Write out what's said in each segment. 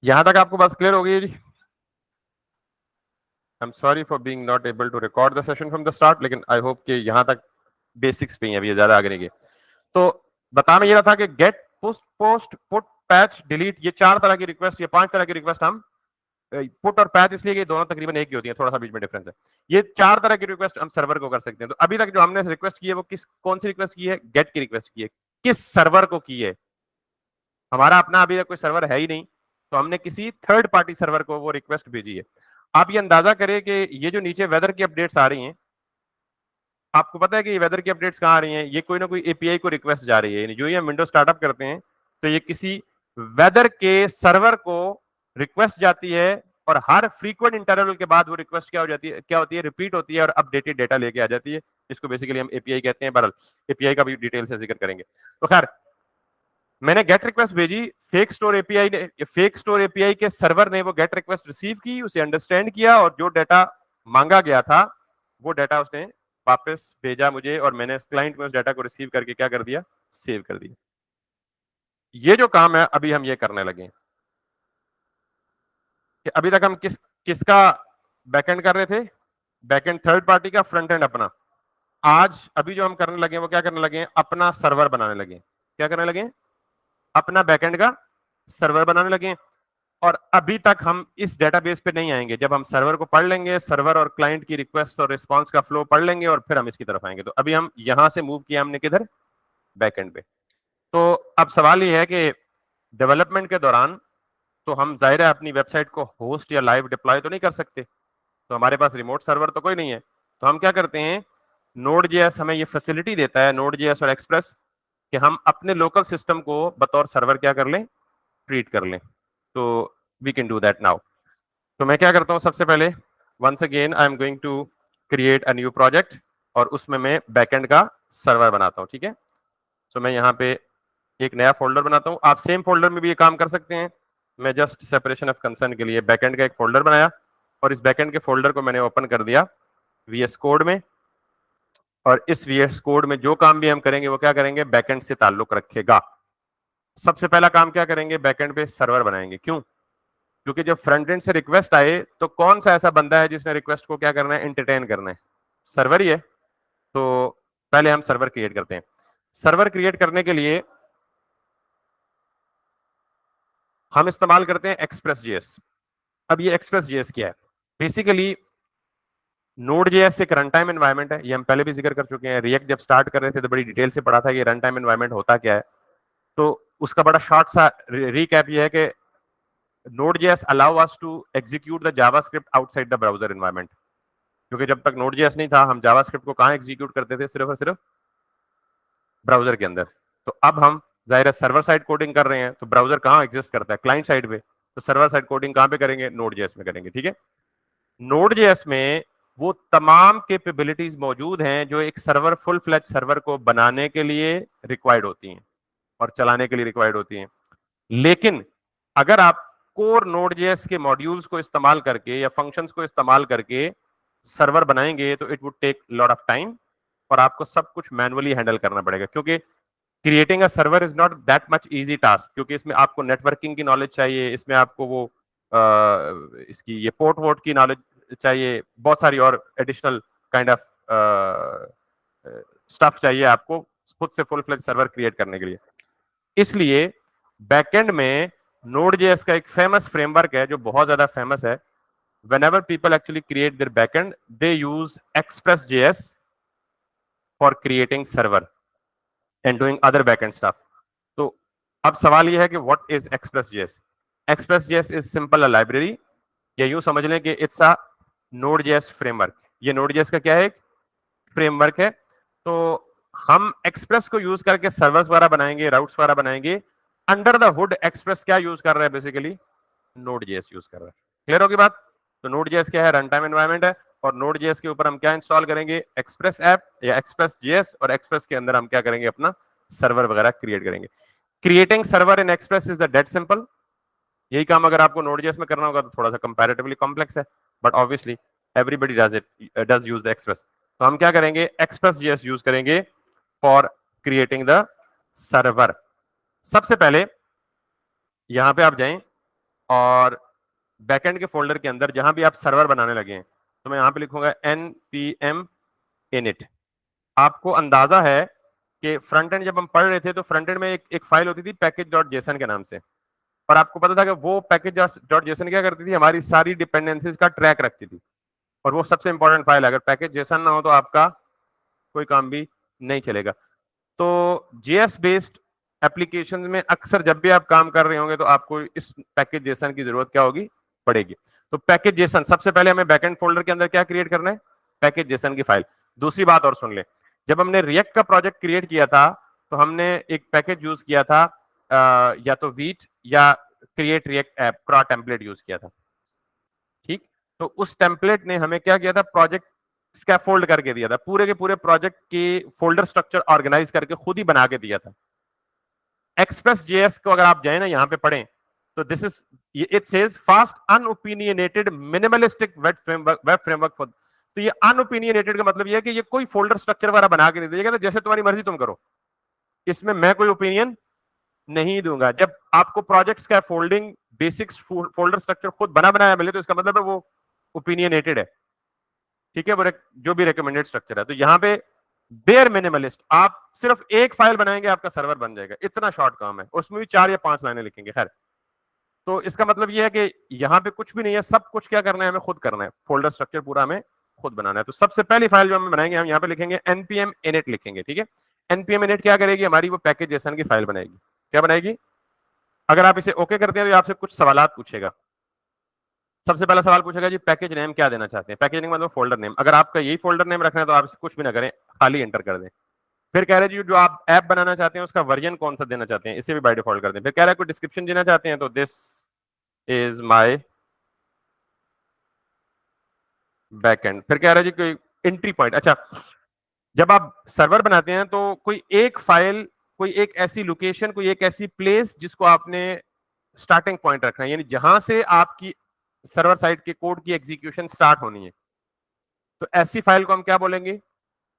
यहां तक आपको बात क्लियर हो गई जी? I am sorry for being not able to record the session from the start, लेकिन आई होप कि यहां तक बेसिक्स पे ही है, अभी ज्यादा आगे नहीं गए। तो बताना ये रहा था कि get, post, put, patch, delete, ये 4 तरह की रिक्वेस्ट, ये 5 तरह की रिक्वेस्ट हम, पुट और पैच इसलिए कि दोनों तकरीबन एक ही होती है, थोड़ा सा बीच में डिफरेंस है। ये 4 तरह की रिक्वेस्ट हम सर्वर को कर सकते हैं। तो अभी तक जो हमने रिक्वेस्ट की है वो कौन सी रिक्वेस्ट की है? गेट की रिक्वेस्ट की है। किस सर्वर को की है? हमारा अपना अभी तक कोई सर्वर है ही नहीं, तो हमने किसी थर्ड पार्टी सर्वर को वो रिक्वेस्ट भेजी है। आप ये अंदाजा करें कि ये जो नीचे वेदर की अपडेट्स आ रही हैं, आपको पता है कि ये वेदर की अपडेट्स कहाँ आ रही हैं? ये कोई ना कोई एपीआई को रिक्वेस्ट जा रही है। जो ही हम विंडो स्टार्टअप करते हैं तो ये किसी वेदर के सर्वर को रिक्वेस्ट जाती है, और हर फ्रीक्वेंट इंटरवल के बाद वो रिक्वेस्ट क्या हो जाती है, क्या होती है, रिपीट होती है और अपडेटेड डेटा लेके आ जाती है, जिसको बेसिकली हम एपीआई कहते हैं। बहरहाल एपीआई का भी डिटेल से जिक्र करेंगे। तो खैर, मैंने गेट रिक्वेस्ट भेजी, फेक स्टोर एपीआई ने, फेक स्टोर एपीआई के सर्वर ने वो गेट रिक्वेस्ट रिसीव की, उसे अंडरस्टैंड किया, और जो डाटा मांगा गया था वो डाटा उसने वापस भेजा मुझे, और मैंने क्लाइंट में उस डाटा को रिसीव करके क्या कर दिया, सेव कर दिया। ये जो काम है अभी हम ये करने लगे हैं। कि अभी तक हम किसका बैकएंड कर रहे थे? बैकएंड थर्ड पार्टी का, फ्रंट एंड अपना। आज अभी जो हम करने लगे हैं वो क्या करने लगे हैं? अपना सर्वर बनाने लगे हैं। क्या करने लगे हैं? अपना बैकएंड का सर्वर बनाने लगे हैं। और अभी तक हम इस डेटाबेस पे नहीं आएंगे। जब हम सर्वर को पढ़ लेंगे, सर्वर और क्लाइंट की रिक्वेस्ट और रिस्पांस का फ्लो पढ़ लेंगे, और फिर हम इसकी तरफ आएंगे। तो अभी हम यहां से मूव किया हमने किधर? बैकएंड पे। तो अब सवाल ये है कि डेवलपमेंट के दौरान तो हम जाहिर है अपनी वेबसाइट को होस्ट या लाइव डिप्लॉय तो नहीं कर सकते, तो हमारे पास रिमोट सर्वर तो कोई नहीं है। तो हम क्या करते हैं, नोड जेएस हमें ये फैसिलिटी देता है, नोड जेएस और एक्सप्रेस, कि हम अपने लोकल सिस्टम को बतौर सर्वर क्या कर लें, ट्रीट कर लें। तो we can do that now. तो मैं क्या करता हूं, सबसे पहले once again I am going to create a new project, और उसमें मैं बैकएंड का सर्वर बनाता हूं। ठीक है, तो मैं यहाँ पे एक नया फोल्डर बनाता हूं। आप सेम फोल्डर में भी ये काम कर सकते हैं। मैं जस्ट सेपरेशन ऑफ कंसर्न के लिए बैकएंड का एक फोल्डर बनाया, और इस बैकएंड के फोल्डर को मैंने ओपन कर दिया वीएस कोड में। और इस वीएस कोड में जो काम भी हम करेंगे वो क्या करेंगे, बैकएंड से ताल्लुक रखेगा। सबसे पहला काम क्या करेंगे, बैकएंड पे सर्वर बनाएंगे। क्यों? क्योंकि जब फ्रंट एंड से रिक्वेस्ट आए तो कौन सा ऐसा बंदा है जिसने रिक्वेस्ट को क्या करना है, एंटरटेन करना है? सर्वर ही है। तो पहले हम सर्वर क्रिएट करते हैं। सर्वर क्रिएट करने के लिए हम इस्तेमाल करते हैं एक्सप्रेस जेएस। अब ये एक्सप्रेस जेएस क्या है? बेसिकली नोड जेएस एक रन टाइम एनवायरनमेंट है, ये हम पहले भी जिक्र कर चुके हैं। रिएक्ट जब स्टार्ट कर रहे थे तो बड़ी डिटेल से पढ़ा था कि रन टाइम एनवायरनमेंट होता क्या है। तो उसका बड़ा शॉर्ट सा रिकैप ये है कि Node.js allow us to execute the JavaScript outside the browser environment। क्योंकि जब तक Node.js नहीं था, हम JavaScript को कहाँ एग्जीक्यूट करते थे? सिर्फ और सिर्फ ब्राउजर के अंदर। तो अब हम जाहिर है सर्वर साइड कोडिंग कर रहे हैं, तो ब्राउजर कहाँ एग्जिस्ट करता है? क्लाइंट साइड पे। तो सर्वर साइड कोडिंग कहाँ पे करेंगे? Node.js में करेंगे। ठीक है, Node.js में वो तमाम कैपेबिलिटीज मौजूद हैं जो एक सर्वर, फुल फ्लैज सर्वर को बनाने के लिए रिक्वायर्ड होती हैं और चलाने के लिए रिक्वायर्ड होती हैं। लेकिन अगर आप कोर Node.js के मॉड्यूल्स को इस्तेमाल करके या फंक्शंस को इस्तेमाल करके सर्वर बनाएंगे तो it would take lot of time, और आपको सब कुछ मैनुअली हैंडल करना पड़ेगा। क्योंकि creating a server is not that much easy task, क्योंकि इसमें आपको नेटवर्किंग की नॉलेज चाहिए, इसमें आपको वो इसकी ये पोर्ट वोट की नॉलेज चाहिए, बहुत सारी और एडिशनल काइंड ऑफ स्टफ चाहिए आपको खुद से फुल फ्लेज सर्वर क्रिएट करने के लिए। इसलिए बैकएंड में Node.js का एक फेमस फ्रेमवर्क है जो बहुत ज्यादा फेमस है। Whenever people actually create their backend, they use Express.js for creating server and doing other backend stuff। तो अब सवाल यह है कि what is Express.js? Express.js is simple a library, या यूं समझ लें कि it's a Node.js framework। ये Node.js का क्या है? फ्रेमवर्क है। तो हम एक्सप्रेस को यूज करके सर्वर्स वगैरह बनाएंगे, राउट्स वगैरह बनाएंगे। अंडर द हुड एक्सप्रेस क्या यूज कर रहा है? बेसिकली Node.js यूज कर रहा है। क्लियर होगी बात? तो Node.js क्या है? रन टाइम एनवायरनमेंट है, और Node.js के ऊपर हम क्या इंस्टॉल करेंगे? एक्सप्रेस ऐप या एक्सप्रेस जेएस, और एक्सप्रेस के अंदर हम क्या करेंगे? अपना सर्वर वगैरह क्रिएट करेंगे। Creating server Inn Express is the dead simple. यही काम अगर आपको Node.js में करना होगा तो थोड़ा सा कंपैरेटिवली कॉम्प्लेक्स है, but obviously everybody does use the express. तो हम क्या करेंगे? Express.js यूज करेंगे फॉर क्रिएटिंग द सर्वर। सबसे पहले यहां पे आप जाएं, और बैकएंड के फोल्डर के अंदर जहां भी आप सर्वर बनाने लगे हैं, तो मैं यहां पे लिखूंगा npm init। आपको अंदाजा है कि फ्रंट एंड जब हम पढ़ रहे थे तो फ्रंट एंड में एक फाइल होती थी package.json के नाम से, और आपको पता था कि वो package.json क्या करती थी, हमारी सारी डिपेंडेंसीज का ट्रैक रखती थी, और वो सबसे इंपॉर्टेंट फाइल है। अगर package.json ना हो तो आपका कोई काम भी नहीं चलेगा। तो JS बेस्ड एप्लीकेशन में अक्सर जब भी आप काम कर रहे होंगे तो आपको इस पैकेज जेसन की जरूरत क्या होगी, पड़ेगी। तो पैकेज जेसन सबसे पहले हमें बैकएंड फोल्डर के अंदर क्या क्रिएट करना है, पैकेज जेसन की फाइल। दूसरी बात और सुन ले, जब हमने रिएक्ट का प्रोजेक्ट क्रिएट किया था तो हमने एक पैकेज यूज किया था, या तो वीट या क्रिएट रिएक्ट ऐप क्रा टेम्पलेट यूज किया था। ठीक, तो उस टेम्पलेट ने हमें क्या किया था, प्रोजेक्ट स्कैफोल्ड करके दिया था, पूरे के पूरे प्रोजेक्ट के फोल्डर स्ट्रक्चर ऑर्गेनाइज करके खुद ही बना के दिया था। एक्सप्रेस जेएस को अगर आप जाए ना यहां पे पढ़ें तो this is it says fast unopinionated minimalistic web framework for. तो ये अनओपिनियनेटेड का मतलब ये है कि ये कोई फोल्डर स्ट्रक्चर वगैरह बना के नहीं देगा, तो जैसे तुम्हारी मर्जी तुम करो, इसमें मैं कोई ओपिनियन नहीं दूंगा। जब आपको प्रोजेक्ट्स का फोल्डिंग बेसिक्स फोल्डर स्ट्रक्चर खुद बना बनाया मिले तो इसका मतलब है वो ओपिनियनेटेड है। ठीक है, वो जो भी रिकमेंडेड स्ट्रक्चर है। तो यहाँ पे बेयर मिनिमलिस्ट, आप सिर्फ एक फाइल बनाएंगे आपका सर्वर बन जाएगा, इतना शॉर्ट काम है, उसमें भी 4 या 5 लाइनें लिखेंगे। खैर, तो इसका मतलब यह है कि यहाँ पे कुछ भी नहीं है, सब कुछ क्या करना है, हमें खुद करना है, फोल्डर स्ट्रक्चर पूरा हमें खुद बनाना है। तो सबसे पहली फाइल जो हम बनाएंगे, हम यहाँ पे लिखेंगे npm init लिखेंगे। ठीक है, npm init क्या करेगी, हमारी वो पैकेज जेसन की फाइल बनाएगी। क्या बनाएगी, अगर आप इसे ओके करते हैं तो आपसे कुछ सवाल पूछेगा। सबसे पहला सवाल पूछेगा जी पैकेज नेम क्या देना चाहते हैं, पैकेज नेम मतलब फोल्डर नेम। अगर आपका यही फोल्डर नेम रखना है तो आप इसे कुछ भी ना करें, खाली एंटर कर दें। फिर कह रहे हैं जी जो आप ऐप बनाना चाहते हैं उसका वर्जन कौन सा देना चाहते हैं, इसे भी बाय डिफॉल्ट कर दें। फिर कह रहा है कोई डिस्क्रिप्शन देना चाहते हैं तो दिस इज माय बैकएंड। फिर कह रहा है जी कोई एंट्री पॉइंट। अच्छा, जब आप सर्वर बनाते हैं तो कोई एक फाइल, कोई एक ऐसी लोकेशन, कोई एक ऐसी प्लेस जिसको आपने स्टार्टिंग पॉइंट रखना है, यानी जहां से आपकी सर्वर साइड के कोड की एग्जीक्यूशन स्टार्ट होनी है, तो ऐसी फाइल को हम क्या बोलेंगे,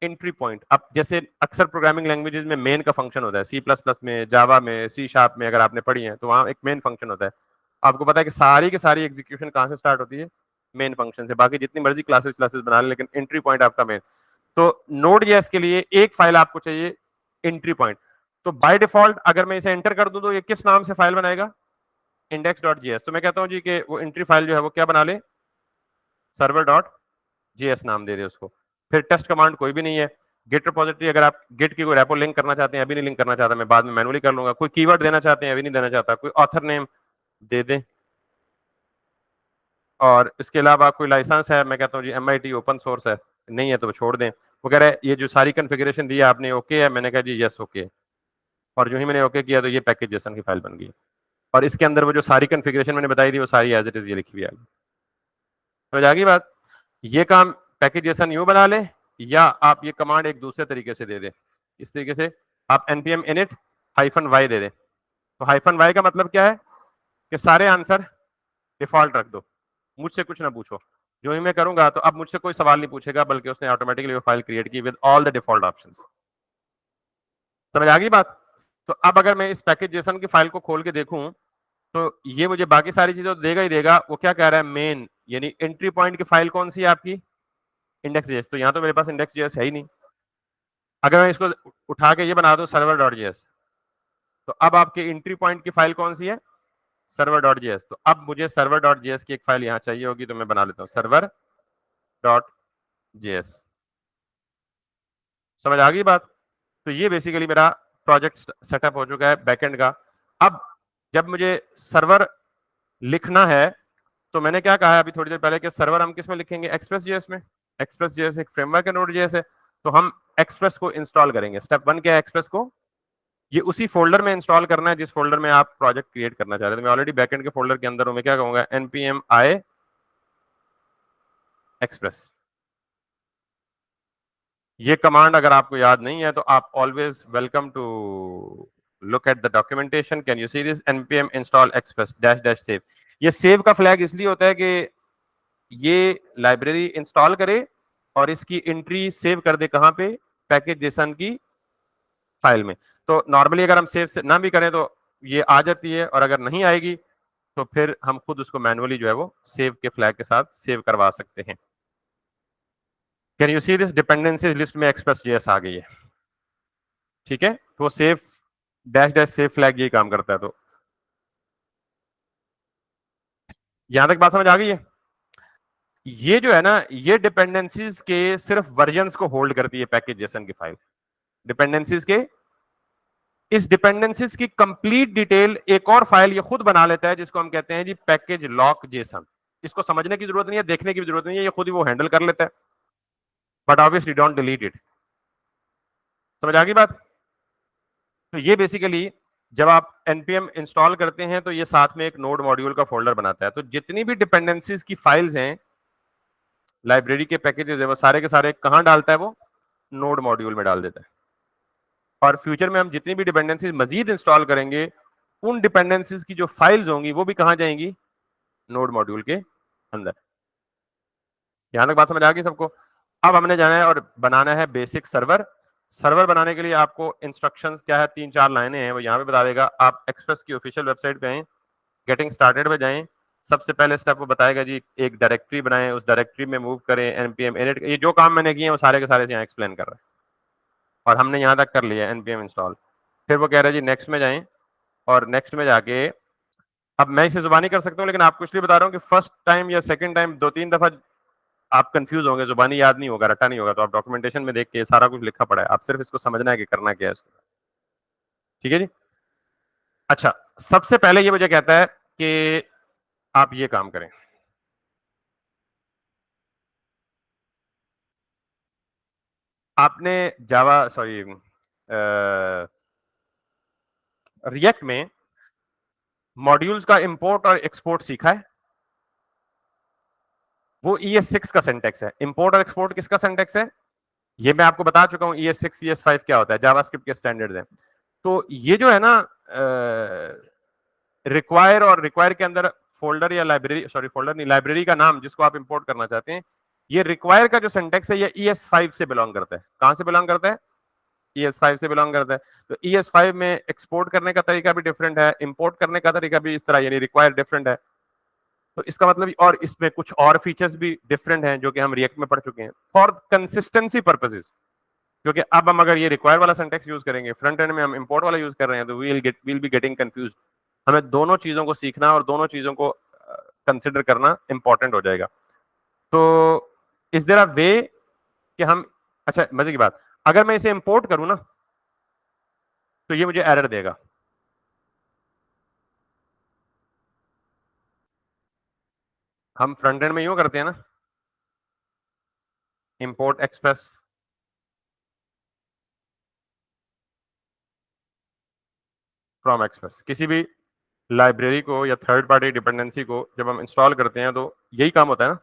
एंट्री पॉइंट। अब जैसे अक्सर प्रोग्रामिंग लैंग्वेजेस में मेन का फंक्शन होता है, सी प्लस प्लस में, जावा में, सी शार्प में अगर आपने पढ़ी है तो वहां एक मेन फंक्शन होता है। आपको पता है कि सारी की सारी एग्जीक्यूशन कहां से स्टार्ट होती है, मेन फंक्शन से। बाकी जितनी मर्जी क्लासेस क्लासेस बना ले, लेकिन एंट्री पॉइंट आपका मेन। तो नोड जेएस के लिए एक फाइल आपको चाहिए, एंट्री पॉइंट। तो बाय डिफॉल्ट अगर मैं इसे एंटर कर दूं तो ये किस नाम से फाइल बनाएगा, index.js। तो मैं कहता हूं जी कि वो एंट्री फाइल जो है वो क्या बना ले, server.js नाम दे दे उसको। फिर टेस्ट कमांड कोई भी नहीं है। गिट रिपोजिटरी, अगर आप गिट की कोई रेपो लिंक करना चाहते हैं, अभी नहीं लिंक करना चाहता, मैं बाद में मैनुअली कर लूंगा। कोई कीवर्ड देना चाहते हैं, अभी नहीं देना चाहता। कोई ऑथर नेम दे दें, और इसके अलावा कोई लाइसेंस है, मैं कहता हूँ जी MIT ओपन सोर्स है, नहीं है तो छोड़ दें। वो कह रहा है ये जो सारी कॉन्फ़िगरेशन दी है आपने ओके है, मैंने कहा जी यस ओके। और जो ही मैंने ओके किया तो ये पैकेज जेसन की फाइल बन गई, और इसके अंदर वो जो सारी कॉन्फ़िगरेशन मैंने बताई थी वो सारी एज इट इज ये लिखी हुई आ गई। समझ आ गई बात। ये काम पैकेज जेसन यूं बना लें, या आप ये कमांड एक दूसरे तरीके से दे दें। इस तरीके से आप npm init -y दे दें। तो -y का मतलब क्या है कि सारे आंसर डिफॉल्ट रख दो, मुझसे कुछ ना पूछो। जो ही मैं करूंगा तो अब मुझसे कोई सवाल नहीं पूछेगा, बल्कि उसने ऑटोमेटिकली वो फाइल क्रिएट की with all the default options. समझ आ गई बात। तो अब अगर मैं इस पैकेज जेसन की फाइल को खोल के देखूं तो ये मुझे बाकी सारी चीजें तो देगा ही देगा। वो क्या कह रहा है, मेन यानी एंट्री पॉइंट की फाइल कौन सी है आपकी, इंडेक्स.जेएस। तो यहाँ तो मेरे पास इंडेक्स.जेएस है ही नहीं। अगर मैं इसको उठा के ये बना दूं server.js, तो अब आपके एंट्री पॉइंट की फाइल कौन सी है, server.js। तो अब मुझे server.js की एक फाइल यहाँ चाहिए होगी, तो मैं बना लेता हूँ server.js। समझ आ गई बात। तो ये बेसिकली मेरा प्रोजेक्ट सेटअप हो चुका है बैकएंड का। अब जब मुझे सर्वर लिखना है तो मैंने क्या कहा है अभी थोड़ी देर पहले कि सर्वर हम किस में लिखेंगे, एक्सप्रेस.जेएस में। एक्सप्रेस.जेएस एक फ्रेमवर्क है नोड.जेएस है, तो हम एक्सप्रेस को इंस्टॉल करेंगे। स्टेप 1 क्या है, एक्सप्रेस को ये उसी फोल्डर में इंस्टॉल करना है जिस फोल्डर में आप प्रोजेक्ट क्रिएट करना चाह रहे थे। मैं ऑलरेडी बैकएंड के फोल्डर के अंदर हूं। मैं क्या कहूंगा, npm i एक्सप्रेस। ये कमांड अगर आपको याद नहीं है तो आप always welcome to look at the documentation. Can you see this, npm install express -- save। ये सेव का फ्लैग इसलिए होता है कि ये लाइब्रेरी इंस्टॉल करे और इसकी एंट्री सेव कर दे कहां पे, पैकेज जेसन की फाइल में। तो नॉर्मली अगर हम सेव ना भी करें तो ये आ जाती है, और अगर नहीं आएगी तो फिर हम खुद उसको मैनुअली जो है वो सेव के फ्लैग के साथ सेव करवा सकते हैं। Can you see this dependencies list में एक्सप्रेस जेएस आ गई है, ठीक है। तो save dash dash save flag यही काम करता है। तो यहां तक बात समझ आ गई है। ये जो है ना, ये डिपेंडेंसीज के सिर्फ वर्जन्स को होल्ड करती है पैकेज जेसन की फाइल। डिपेंडेंसीज के, इस डिपेंडेंसीज की कंप्लीट डिटेल एक और फाइल ये खुद बना लेता है, जिसको हम कहते हैं जी पैकेज लॉक जेसन। इसको समझने की जरूरत नहीं है, देखने की भी जरूरत नहीं है, ये खुद ही वो हैंडल कर लेता है। But obviously don't delete it. समझ आ गई बात। तो ये बेसिकली जब आप npm इंस्टॉल करते हैं तो ये साथ में एक नोड मॉड्यूल का फोल्डर बनाता है। तो जितनी भी डिपेंडेंसीज की फाइल्स हैं, लाइब्रेरी के पैकेजेस है, वो सारे के सारे कहां डालता है, वो नोड मॉड्यूल में डाल देता है। और फ्यूचर में हम जितनी भी डिपेंडेंसीज मजीद इंस्टॉल करेंगे, उन डिपेंडेंसीज की जो फाइल्स होंगी वो भी कहां जाएंगी, नोड मॉड्यूल के अंदर। यहां तक बात समझ आ गई सबको। अब हमने जाना है और बनाना है बेसिक सर्वर। सर्वर बनाने के लिए आपको इंस्ट्रक्शंस क्या है, 3-4 लाइनें हैं, वो यहाँ पे बता देगा। आप एक्सप्रेस की ऑफिशियल वेबसाइट पे आए, गेटिंग स्टार्टेड पे जाएं। सबसे पहले स्टेप वो बताएगा जी एक डायरेक्टरी बनाएं, उस डायरेक्टरी में मूव करें npm init। ये जो काम मैंने किए हैं वो सारे के सारे यहाँ एक्सप्लेन कर रहा है, और हमने यहाँ तक कर लिया npm इंस्टॉल। फिर वो कह रहा है जी नेक्स्ट में जाएं, और नेक्स्ट में जाके, अब मैं इसे जुबानी कर सकता हूँ, लेकिन आपको इसलिए बता रहा हूँ कि फर्स्ट टाइम या सेकंड टाइम 2-3 दफा आप कंफ्यूज होंगे, जुबानी याद नहीं होगा, रटा नहीं होगा, तो आप डॉक्यूमेंटेशन में देख के सारा कुछ लिखा पड़ा है, आप सिर्फ इसको समझना है कि करना क्या है इसको। ठीक है जी। अच्छा, सबसे पहले ये मुझे कहता है कि आप ये काम करें। आपने जावा सॉरी रिएक्ट में मॉड्यूल्स का इंपोर्ट और एक्सपोर्ट सीखा है। वो ES6 का सिंटेक्स है। इंपोर्ट और एक्सपोर्ट किसका सिंटेक्स है, ये मैं आपको बता चुका हूं। ES6 ES5 क्या होता है, जावास्क्रिप्ट के स्टैंडर्ड्स हैं। तो ये जो है ना, रिक्वायर और रिक्वायर के अंदर फोल्डर या लाइब्रेरी, सॉरी फोल्डर नहीं, लाइब्रेरी का नाम जिसको आप इंपोर्ट करना चाहते हैं, ये रिक्वायर का जो सिंटेक्स है ये ES5 से बिलोंग करता है। कहां से बिलोंग करता है, ES5 से बिलोंग करता है। तो ES5 में एक्सपोर्ट करने का तरीका भी डिफरेंट है, इंपोर्ट करने का तरीका भी इस तरह, यानी रिक्वायर डिफरेंट है। तो इसका मतलब, और इसमें कुछ और फीचर्स भी डिफरेंट हैं जो कि हम रिएक्ट में पढ़ चुके हैं फॉर कंसिस्टेंसी पर्पसेस। क्योंकि अब हम अगर ये रिक्वायर वाला सिंटेक्स यूज करेंगे, फ्रंट एंड में हम इंपोर्ट वाला यूज कर रहे हैं, तो वील बी गेटिंग कंफ्यूज। हमें दोनों चीजों को सीखना और दोनों चीजों को कंसिडर करना इंपॉर्टेंट हो जाएगा। तो इज देयर अ वे कि हम, अच्छा मजे की बात, अगर मैं इसे इंपोर्ट करूं ना तो ये मुझे एरर देगा। हम फ्रंट एंड में यूं करते हैं ना, इंपोर्ट एक्सप्रेस फ्रॉम एक्सप्रेस। किसी भी लाइब्रेरी को या थर्ड पार्टी डिपेंडेंसी को जब हम इंस्टॉल करते हैं तो यही काम होता है ना,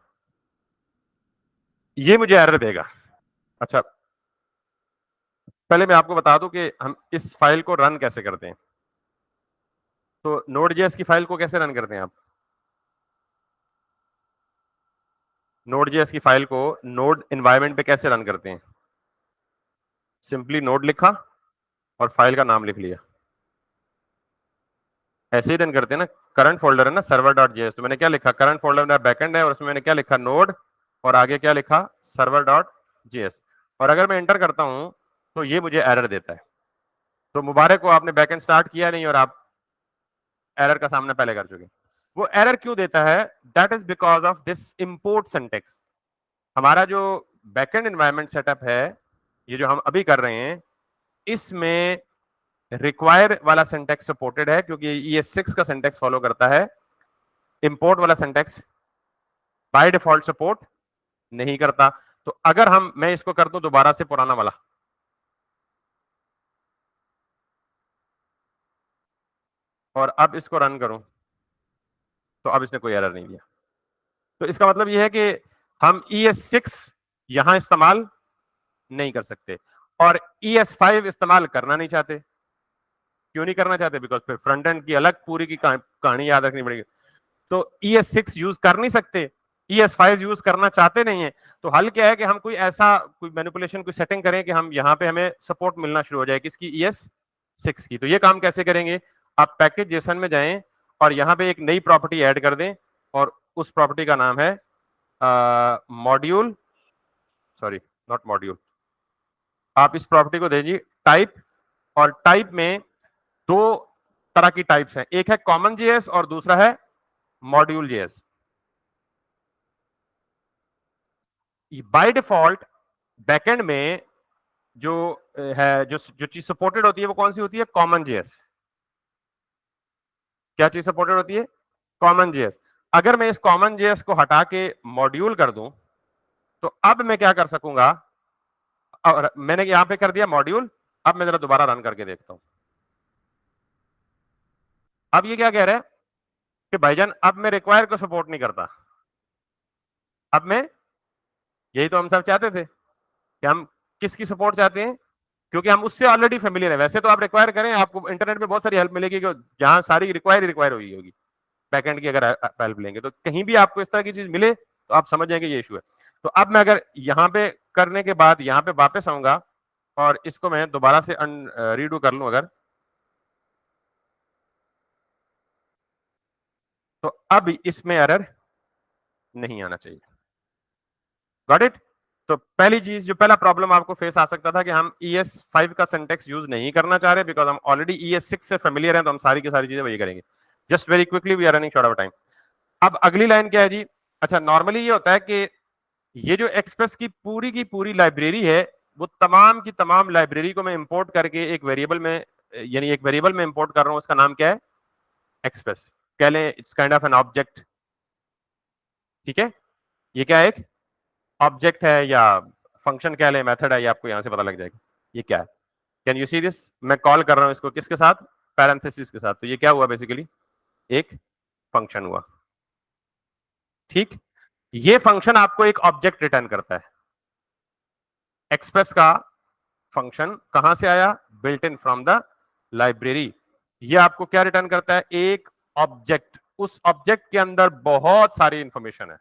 ये मुझे एरर देगा। अच्छा, पहले मैं आपको बता दूं कि हम इस फाइल को रन कैसे करते हैं। तो Node.js की फाइल को कैसे रन करते हैं आप, Node.js की फाइल को नोड एनवायरनमेंट पे कैसे रन करते हैं। सिंपली नोड लिखा और फाइल का नाम लिख लिया, ऐसे ही रन करते हैं ना। करंट फोल्डर है ना server.js, तो मैंने क्या लिखा, करंट फोल्डर मेरा बैकएंड है और उसमें मैंने क्या लिखा, नोड, और आगे क्या लिखा, server.js। और अगर मैं एंटर करता हूं तो ये मुझे एरर देता है। तो मुबारक हो, आपने बैकएंड स्टार्ट किया नहीं और आप एरर का सामना पहले कर चुके हैं। वो एरर क्यों देता है, that is because of this import syntax. हमारा जो बैकएंड एनवायरनमेंट सेटअप है, ये जो हम अभी कर रहे हैं, इसमें रिक्वायर वाला सिंटेक्स सपोर्टेड है, क्योंकि ये 6 का सिंटेक्स फॉलो करता है। इंपोर्ट वाला सिंटेक्स बाय डिफॉल्ट सपोर्ट नहीं करता। तो अगर मैं इसको कर दूं दोबारा से पुराना वाला, और अब इसको रन करूं, तो अब इसने कोई एरर नहीं दिया। तो इसका मतलब यह है कि हम ES6 यहां इस्तेमाल नहीं कर सकते, और ES5 इस्तेमाल करना नहीं चाहते। क्यों नहीं करना चाहते, बिकॉज फिर फ्रंट एंड की अलग पूरी की कहानी याद रखनी पड़ेगी। तो ES6 यूज कर नहीं सकते, ES5 यूज करना चाहते नहीं है। तो हल क्या है कि हम कोई मैनिपुलेशन, कोई सेटिंग करें कि हम यहाँ पे हमें सपोर्ट मिलना शुरू हो जाए किसकी, ES6 की। तो ये काम कैसे करेंगे, आप पैकेज जेसन में जाएं और यहां पे एक नई प्रॉपर्टी ऐड कर दें और उस प्रॉपर्टी का नाम है मॉड्यूल, सॉरी नॉट मॉड्यूल, आप इस प्रॉपर्टी को दीजिए टाइप, और टाइप में दो तरह की टाइप्स हैं, एक है कॉमन जेएस और दूसरा है module JS. By default backend में जो है, जो चीज सपोर्टेड होती है वो कौन सी होती है? Common JS. क्या चीज सपोर्टेड होती है? Common JS. अगर मैं इस कॉमन जेएस को हटा के मॉड्यूल कर दूं तो अब मैं क्या कर सकूंगा, और मैंने यहां पे कर दिया मॉड्यूल, अब मैं जरा दोबारा रन करके देखता हूं। अब ये क्या कह रहा है कि भाईजान अब मैं रिक्वायर को सपोर्ट नहीं करता। अब मैं, यही तो हम सब चाहते थे कि हम किसकी सपोर्ट चाहते हैं, क्योंकि हम उससे ऑलरेडी फेमिलियर है। वैसे तो आप रिक्वायर करें, आपको इंटरनेट पे बहुत सारी हेल्प मिलेगी कि जहां सारी रिक्वायर हुई होगी बैकएंड की, अगर हेल्प लेंगे तो कहीं भी आपको इस तरह की चीज मिले तो आप समझ जाएंगे ये इशू है। तो अब मैं अगर यहां पे करने के बाद यहां पे वापस आऊंगा और इसको मैं दोबारा से रीडू कर लूं अगर, तो अब इसमें एरर नहीं आना चाहिए। Got it? तो पहली चीज, जो पहला प्रॉब्लम आपको फेस आ सकता था कि हम ES5 का सिंटेक्स यूज नहीं करना चाह रहे बिकॉज हम ऑलरेडी ES6 से फेमिलियर हैं, तो हम सारी की सारी चीजें वही करेंगे। Just very quickly, we are running short of time. अब अगली लाइन क्या है जी? अच्छा, नॉर्मली ये होता है कि ये जो एक्सप्रेस की पूरी लाइब्रेरी है, वो तमाम की तमाम लाइब्रेरी को मैं इंपोर्ट करके एक वेरिएबल में, यानी एक वेरिएबल में इंपोर्ट कर रहा हूं, उसका नाम क्या है? एक्सप्रेस। कह लें it's kind of an object. ठीक है, ये क्या है? एक ऑब्जेक्ट है या फंक्शन कह लें, मेथड है, ये आपको यहां से पता लग जाएगा ये क्या है। Can you see this? मैं कॉल कर रहा हूं इसको किसके साथ? पैरेंथेसिस के साथ। तो ये क्या हुआ? बेसिकली एक फंक्शन हुआ। ठीक, ये फंक्शन आपको एक ऑब्जेक्ट रिटर्न करता है। एक्सप्रेस का फंक्शन कहां से आया? Built in from the library. ये आपको क्या रिटर्न करता है? एक ऑब्जेक्ट। उस ऑब्जेक्ट के अंदर बहुत सारी इंफॉर्मेशन है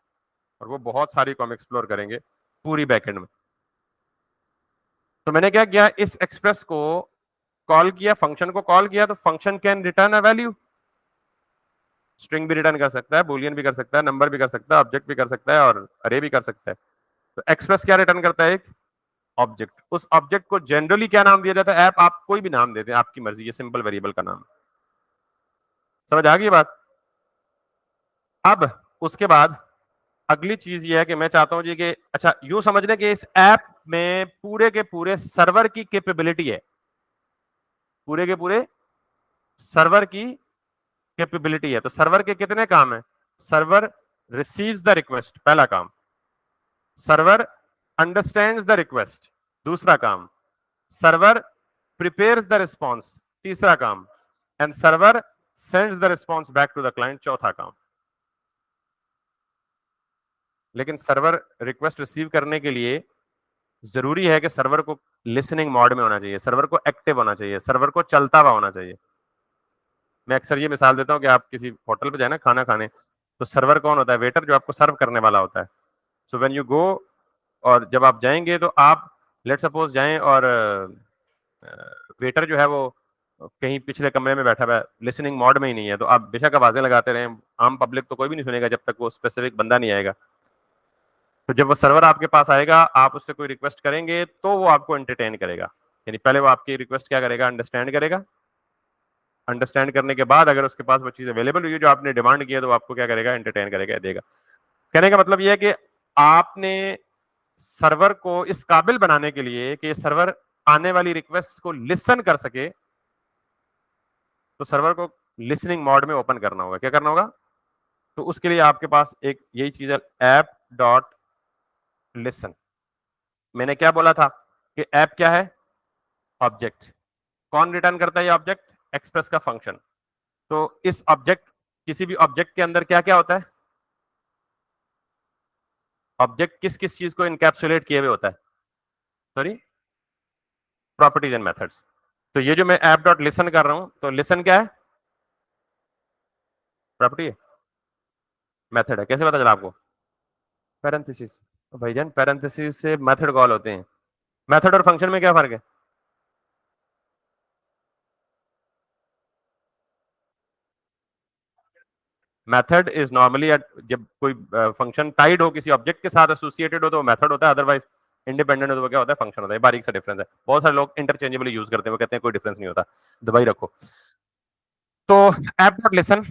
और वो बहुत सारी को हम एक्सप्लोर करेंगे पूरी बैकएंड में। तो मैंने क्या किया, इस एक्सप्रेस को कॉल किया, फंक्शन को कॉल किया, तो function can return a value. String भी रिटर्न कर सकता है, बूलियन भी कर सकता है, नंबर भी कर सकता है, ऑब्जेक्ट भी कर सकता है और अरे भी कर सकता है। तो एक्सप्रेस क्या रिटर्न करता है? एक ऑब्जेक्ट। उस ऑब्जेक्ट को जनरली क्या नाम दिया जाता है? ऐप, आप कोई भी नाम देते हैं, आपकी मर्जी, ये सिंपल वेरिएबल का नाम। समझ आ गई बात? अब उसके बाद अगली चीज ये है कि मैं चाहता हूं जी कि, अच्छा यूं समझ लें कि इस ऐप में पूरे के पूरे सर्वर की कैपेबिलिटी है, पूरे के पूरे सर्वर की कैपेबिलिटी है। तो सर्वर के कितने काम है? सर्वर रिसीव्स द रिक्वेस्ट, पहला काम। सर्वर अंडरस्टैंड्स द रिक्वेस्ट, दूसरा काम। सर्वर प्रिपेयर्स द रिस्पॉन्स, तीसरा काम। And server sends the response back to the client, चौथा काम। लेकिन सर्वर रिक्वेस्ट रिसीव करने के लिए जरूरी है कि सर्वर को लिसनिंग मोड में होना चाहिए, सर्वर को एक्टिव होना चाहिए, सर्वर को चलता हुआ होना चाहिए। मैं अक्सर ये मिसाल देता हूं कि आप किसी होटल पे जाए ना खाना खाने, तो सर्वर कौन होता है? वेटर, जो आपको सर्व करने वाला होता है। सो व्हेन यू गो, और जब आप जाएंगे तो आप लेट सपोज जाएं और वेटर जो है वो कहीं पिछले कमरे में बैठा हुआ है, लिसनिंग मोड में ही नहीं है, तो आप बेशक आवाजें लगाते रहें, आम पब्लिक तो कोई भी नहीं सुनेगा जब तक वो स्पेसिफिक बंदा नहीं आएगा। तो जब वो सर्वर आपके पास आएगा, आप उससे कोई रिक्वेस्ट करेंगे तो वो आपको एंटरटेन करेगा। यानी पहले वो आपकी रिक्वेस्ट क्या करेगा? अंडरस्टैंड करेगा। अंडरस्टैंड करने के बाद अगर उसके पास वो चीज अवेलेबल हुई है जो आपने डिमांड किया, तो वो आपको क्या करेगा? एंटरटेन करेगा, देगा। कहने का मतलब ये है कि आपने सर्वर को इस काबिल बनाने के लिए कि सर्वर आने वाली रिक्वेस्ट को लिसन कर सके, तो सर्वर को लिसनिंग मोड में ओपन करना होगा। क्या करना होगा? तो उसके लिए आपके पास एक यही चीज है, ऐप डॉट लिसन। मैंने क्या बोला था कि ऐप क्या है? ऑब्जेक्ट। कौन रिटर्न करता है ये ऑब्जेक्ट? एक्सप्रेस का फंक्शन। तो इस ऑब्जेक्ट, किसी भी ऑब्जेक्ट के अंदर क्या क्या होता है? ऑब्जेक्ट किस किस चीज को इनकैप्सुलेट किए हुए होता है? Sorry, properties and methods. तो ये जो मैं ऐप डॉट लिसन कर रहा हूं, तो लिसन क्या है? प्रॉपर्टी है, मेथड है। कैसे पता चला आपको? पैरेंथेसिस। भाईजान पैरेंथेसिस से मेथड कॉल होते हैं। मेथड और फंक्शन में क्या फर्क है? मेथड इज नॉर्मली जब कोई फंक्शन टाइड हो किसी ऑब्जेक्ट के साथ एसोसिएटेड हो तो मेथड होता है, अदरवाइज इंडिपेंडेंट हो तो क्या होता है, फंक्शन होता है। बारीक सा डिफरेंस है, बहुत सारे लोग इंटरचेंजेबली यूज करते हैं, वो कहते हैं कोई डिफरेंस नहीं होता, दबाई रखो। तो ऐप डॉट लिसन,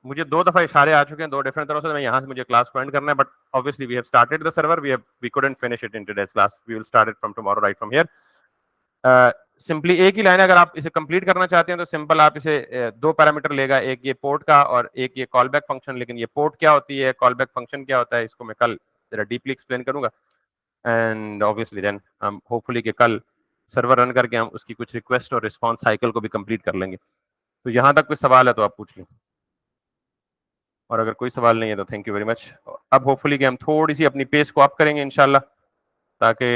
मुझे 2 दफा इशारे आ चुके हैं 2 डिफरेंट तरह से, मैं यहाँ से मुझे क्लास को एंड करना है, but obviously we have started the server, we couldn't finish it in today's class, we will start it from tomorrow right from here. Simply एक ही लाइन है, अगर आप इसे कंप्लीट करना चाहते हैं तो सिंपल आप इसे 2 पैरामीटर लेगा, एक ये पोर्ट का और एक ये कॉल बैक फंक्शन। लेकिन ये पोर्ट क्या होती है, कॉल बैक फंक्शन क्या होता है, इसको मैं कल जरा डीपली एक्सप्लेन करूंगा। एंड ऑब्वियसली देन हम होपफुली कि कल सर्वर रन करके हम उसकी कुछ रिक्वेस्ट और रिस्पॉन्स साइकिल को भी कंप्लीट कर लेंगे। तो यहाँ तक कोई सवाल है तो आप पूछ लें, और अगर कोई सवाल नहीं है तो थैंक यू वेरी मच। अब होपफुली कि हम थोड़ी सी अपनी पेस को अप करेंगे इंशाल्लाह, ताकि